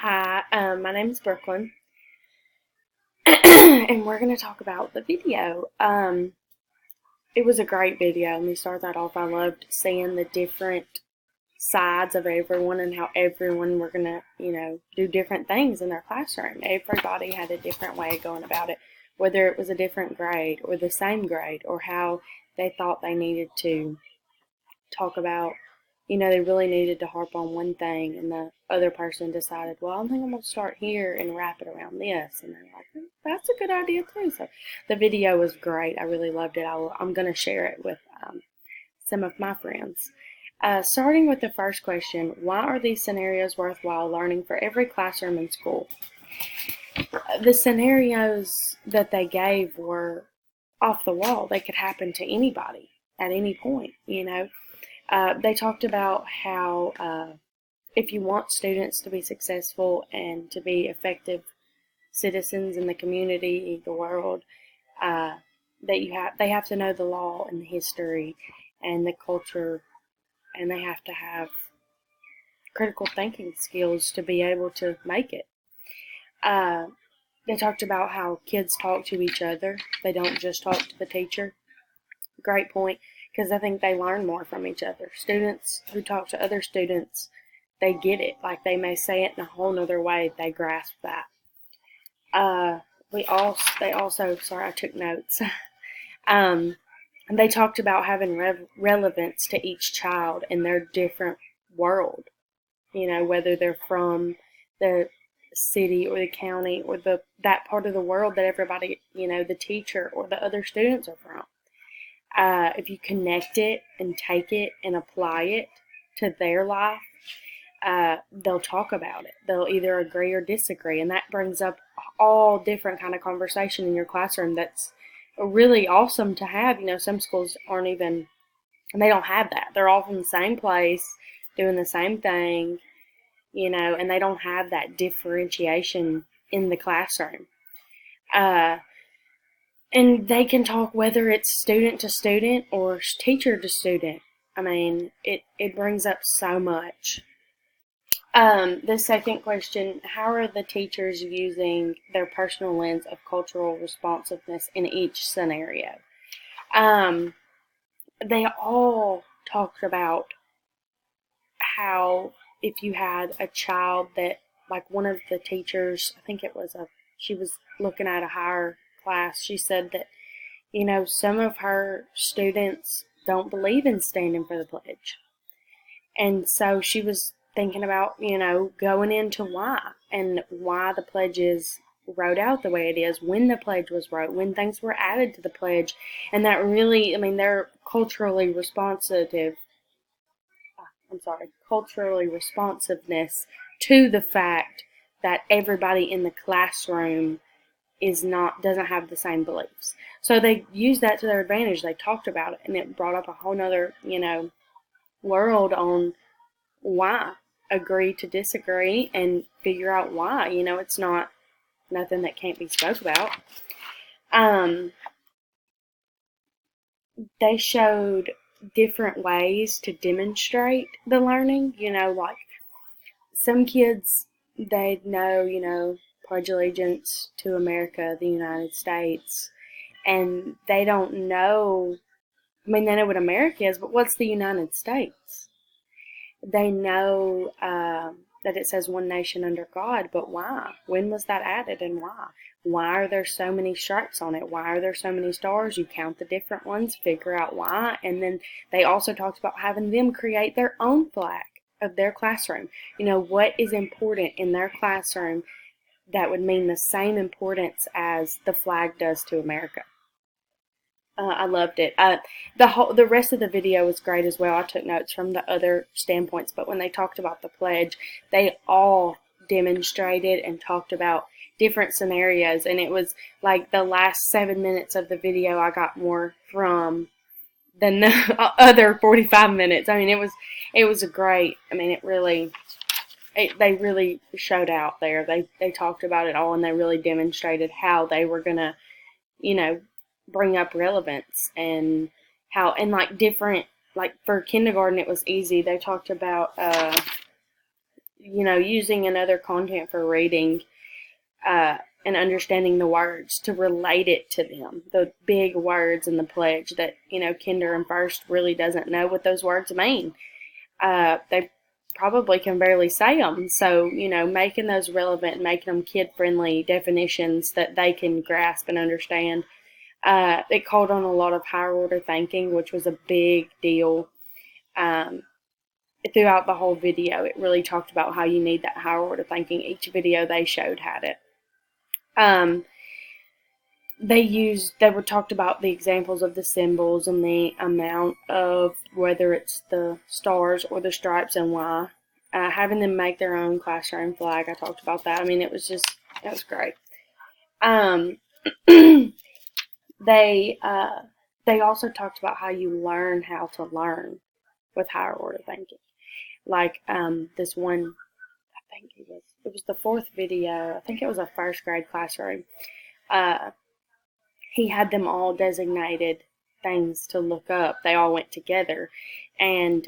Hi, my name is Brooklyn, and we're going to talk about the video. It was a great video. Let me start that off. I loved seeing the different sides of everyone and how everyone were going to, do different things in their classroom. Everybody had a different way of going about it, whether it was a different grade or the same grade, or how they thought they needed to talk about, they really needed to harp on one thing, and the other person decided, well, I think I'm going to start here and wrap it around this. And they're like, that's a good idea too. So the video was great. I really loved it. I'm going to share it with some of my friends. Starting with the first question, why are these scenarios worthwhile learning for every classroom in school? The scenarios that they gave were off the wall. They could happen to anybody at any point, They talked about how if you want students to be successful and to be effective citizens in the community, the world, they have to know the law and the history and the culture, and they have to have critical thinking skills to be able to make it. They talked about how kids talk to each other. They don't just talk to the teacher. Great point, because I think they learn more from each other. Students who talk to other students, they get it. Like, they may say it in a whole nother way. They grasp that. They also, sorry, I took notes. They talked about having relevance to each child in their different world. Whether they're from the city or the county or that part of the world that everybody, the teacher or the other students are from. If you connect it and take it and apply it to their life, they'll talk about it. They'll either agree or disagree, and that brings up all different kind of conversation in your classroom. That's really awesome to have. Some schools they don't have that. They're all from the same place, doing the same thing, and they don't have that differentiation in the classroom. And they can talk whether it's student to student or teacher to student. I mean, it brings up so much. The second question, how are the teachers using their personal lens of cultural responsiveness in each scenario? They all talked about how if you had a child that, like, one of the teachers, I think she was looking at a higher class, she said that, some of her students don't believe in standing for the pledge. And so she was thinking about, going into why the pledge is wrote out the way it is, when the pledge was wrote, when things were added to the pledge. And that really, they're culturally responsiveness to the fact that everybody in the classroom doesn't have the same beliefs. So they used that to their advantage. They talked about it, and it brought up a whole nother, world on why. Agree to disagree and figure out why. It's not nothing that can't be spoke about. They showed different ways to demonstrate the learning. Like, some kids, they know, pledge allegiance to America, the United States, and they don't know, they know what America is, but what's the United States? They know that it says one nation under God, but why? When was that added, and why? Why are there so many stripes on it? Why are there so many stars? You count the different ones, figure out why, and then they also talked about having them create their own flag of their classroom. What is important in their classroom that would mean the same importance as the flag does to America. I loved it. The rest of the video was great as well. I took notes from the other standpoints, but when they talked about the pledge, they all demonstrated and talked about different scenarios, and it was like the last 7 minutes of the video I got more from than the other 45 minutes. It was a great. They really showed out there. They talked about it all, and they really demonstrated how they were gonna, bring up relevance, and how, and like different, like for kindergarten it was easy. They talked about using another content for reading, and understanding the words to relate it to them. The big words in the pledge that, kinder and first really doesn't know what those words mean. They probably can barely say them. So, making those relevant, making them kid-friendly definitions that they can grasp and understand. It called on a lot of higher order thinking, which was a big deal. Throughout the whole video, it really talked about how you need that higher order thinking. Each video they showed had it. They were talked about the examples of the symbols and the amount of whether it's the stars or the stripes and why. Having them make their own classroom flag, I talked about that. I mean, it was great. They also talked about how you learn how to learn with higher order thinking. Like this one, I think it was the fourth video. I think it was a first grade classroom. He had them all designated things to look up. They all went together, and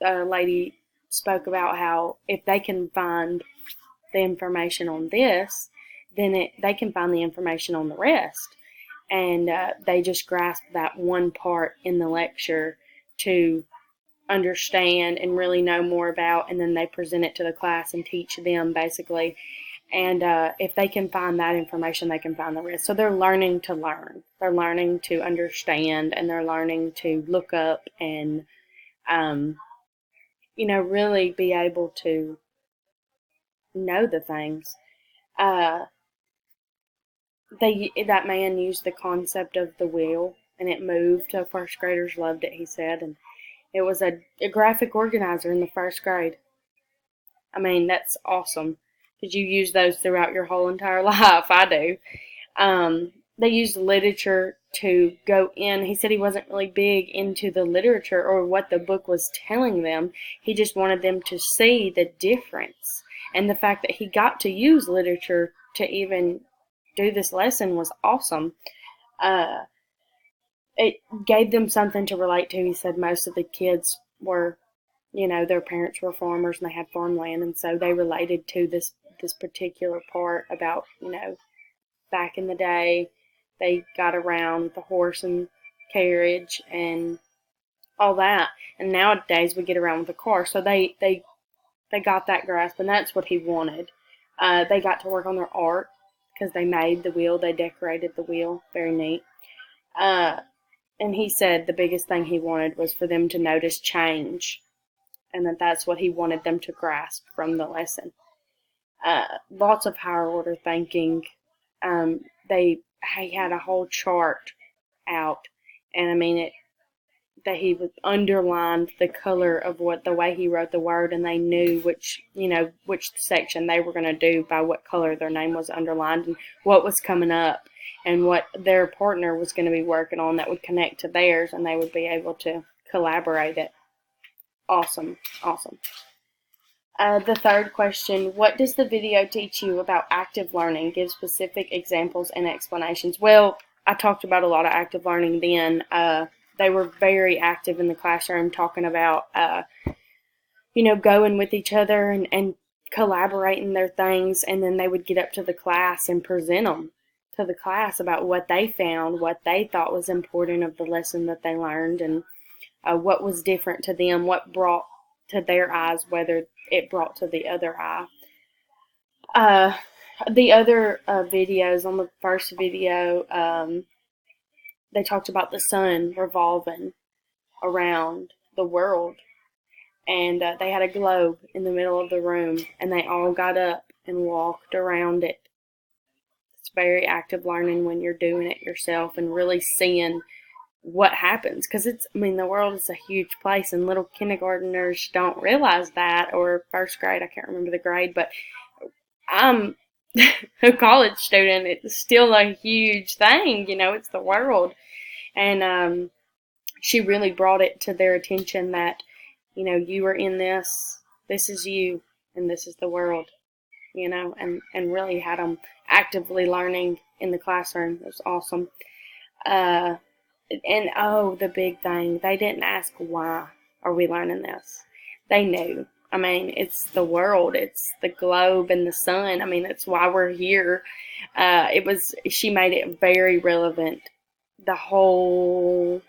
a lady spoke about how if they can find the information on this, then they can find the information on the rest. And they just grasp that one part in the lecture to understand and really know more about, and then they present it to the class and teach them basically. And if they can find that information, they can find the rest. So they're learning to learn. They're learning to understand, and they're learning to look up and, really be able to know the things. That man used the concept of the wheel, and it moved. So first graders loved it, he said. And it was a graphic organizer in the first grade. I mean, that's awesome. Because you use those throughout your whole entire life. I do. They used literature to go in. He said he wasn't really big into the literature or what the book was telling them. He just wanted them to see the difference. And the fact that he got to use literature to even do this lesson was awesome. It gave them something to relate to. He said most of the kids were, their parents were farmers and they had farmland, and so they related to this particular part about, back in the day, they got around with the horse and carriage and all that, and nowadays we get around with a car. So they got that grasp, and that's what he wanted. They got to work on their art because they made the wheel, they decorated the wheel, very neat. And he said the biggest thing he wanted was for them to notice change, and that's what he wanted them to grasp from the lesson. Lots of higher order thinking. He had a whole chart out, and I mean that he would underlined the color of the way he wrote the word, and they knew which section they were going to do by what color their name was underlined and what was coming up and what their partner was going to be working on that would connect to theirs, and they would be able to collaborate it. Awesome. The third question, what does the video teach you about active learning? Give specific examples and explanations. Well, I talked about a lot of active learning then. They were very active in the classroom, talking about, going with each other and collaborating their things, and then they would get up to the class and present them to the class about what they found, what they thought was important of the lesson that they learned, and what was different to them, what brought to their eyes, whether it brought to the other eye. The other videos, on the first video, they talked about the sun revolving around the world, and they had a globe in the middle of the room, and they all got up and walked around it. It's very active learning when you're doing it yourself and really seeing what happens, because the world is a huge place, and little kindergartners don't realize that, or first grade, I can't remember the grade, but I'm a college student. It's still a huge thing, it's the world. And she really brought it to their attention that, you are in this is you, and this is the world, and really had them actively learning in the classroom. It was awesome. The big thing, they didn't ask why are we learning this. They knew. I mean, it's the world, it's the globe and the sun. I mean, it's why we're here. She made it very relevant. The whole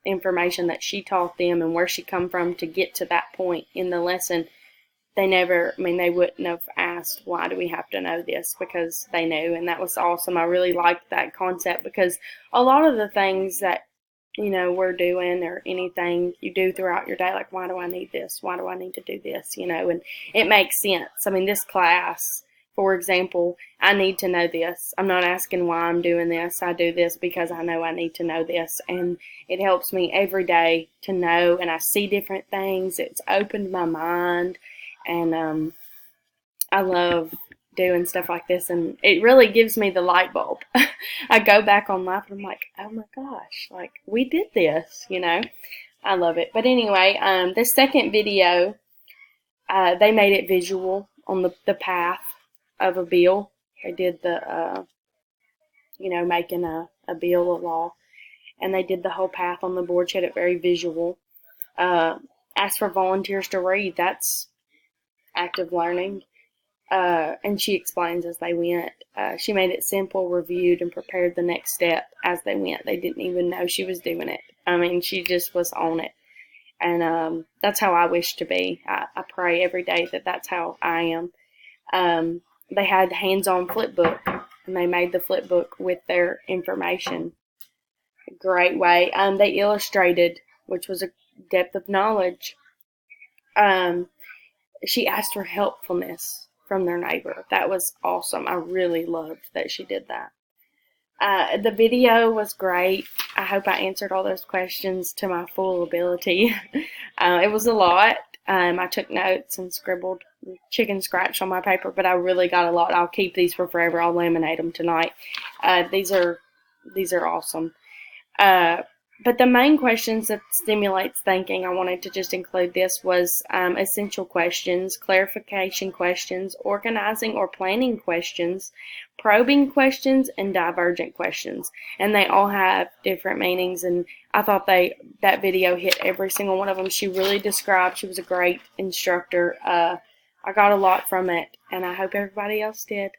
information that she taught them and where she come from to get to that point in the lesson, they wouldn't have asked, why do we have to know this? Because they knew, and that was awesome. I really liked that concept because a lot of the things that, we're doing or anything you do throughout your day, like, why do I need this? Why do I need to do this? And it makes sense. I mean, this class, for example, I need to know this. I'm not asking why I'm doing this. I do this because I know I need to know this. And it helps me every day to know, and I see different things. It's opened my mind. And I love doing stuff like this, and it really gives me the light bulb. I go back on life and I'm like, oh my gosh, like, we did this, I love it. But anyway, the second video, they made it visual on the path of a bill. They did the, making a bill, a law, and they did the whole path on the board. She had it very visual. Asked for volunteers to read. That's active learning. And she explains as they went. She made it simple, reviewed, and prepared the next step as they went. They didn't even know she was doing it. I mean, she just was on it. And that's how I wish to be. I pray every day that that's how I am. They had hands-on flip book, and they made the flip book with their information. A great way. They illustrated, which was a depth of knowledge. She asked for helpfulness from their neighbor. That was awesome. I really loved that she did that. The video was great. I hope I answered all those questions to my full ability. It was a lot. I took notes and scribbled chicken scratch on my paper, but I really got a lot. I'll keep these for forever. I'll laminate them tonight. These are awesome. But the main questions that stimulates thinking, I wanted to just include this, was essential questions, clarification questions, organizing or planning questions, probing questions, and divergent questions. And they all have different meanings, and I thought that video hit every single one of them. She really described, she was a great instructor. I got a lot from it, and I hope everybody else did.